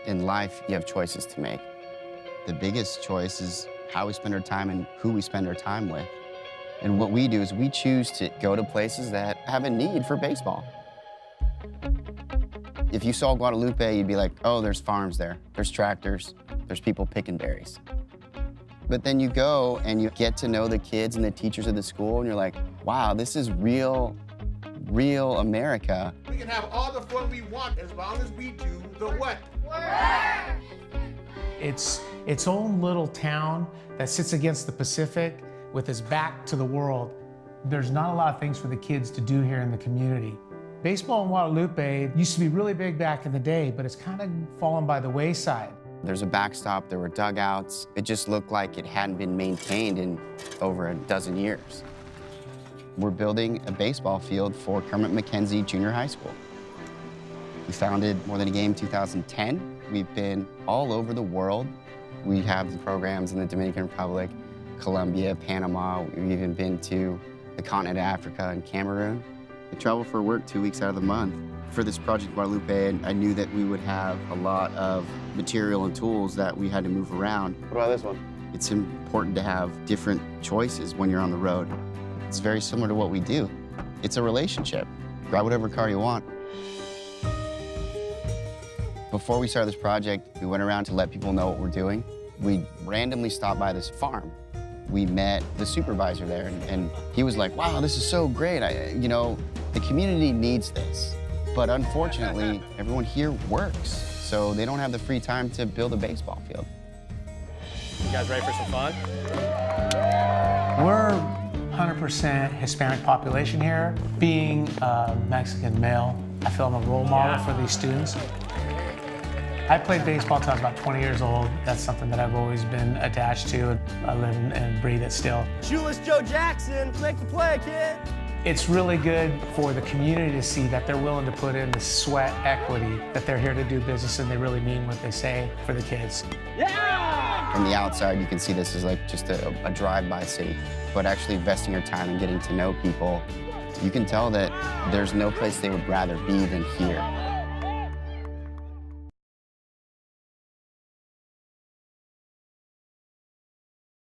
In life, you have choices to make. The biggest choice is how we spend our time and who we spend our time with. And what we do is we choose to go to places that have a need for baseball. If you saw Guadalupe, you'd be like, oh, there's farms there, there's tractors, there's people picking berries. But then you go and you get to know the kids and the teachers of the school, and you're like, wow, this is real America. We can have all the fun we want as long as we do the what? It's its own little town that sits against the Pacific with its back to the world. There's not a lot of things for the kids to do here in the community. Baseball in Guadalupe used to be really big back in the day, but it's kind of fallen by the wayside. There's a backstop, there were dugouts. It just looked like it hadn't been maintained in over a dozen years. We're building a baseball field for Kermit McKenzie Junior High School. We founded More Than a Game 2010. We've been all over the world. We have programs in the Dominican Republic, Colombia, Panama. We've even been to the continent of Africa and Cameroon. I travel for work 2 weeks out of the month. For this project Guadalupe, I knew that we would have a lot of material and tools that we had to move around. What about this one? It's important to have different choices when you're on the road. It's very similar to what we do. It's a relationship. Grab whatever car you want. Before we started this project, we went around to let people know what we're doing. We randomly stopped by this farm. We met the supervisor there, and he was like, wow, this is so great. The community needs this. But unfortunately, everyone here works, so they don't have the free time to build a baseball field. You guys ready for some fun? We're 100% Hispanic population here. Being a Mexican male, I feel I'm a role model for these students. I played baseball until I was about 20 years old. That's something that I've always been attached to. I live and breathe it still. Shoeless Joe Jackson, make the play, kid. It's really good for the community to see that they're willing to put in the sweat equity, that they're here to do business and they really mean what they say for the kids. Yeah! From the outside, you can see this as like just a drive-by city. But actually investing your time and getting to know people, you can tell that there's no place they would rather be than here.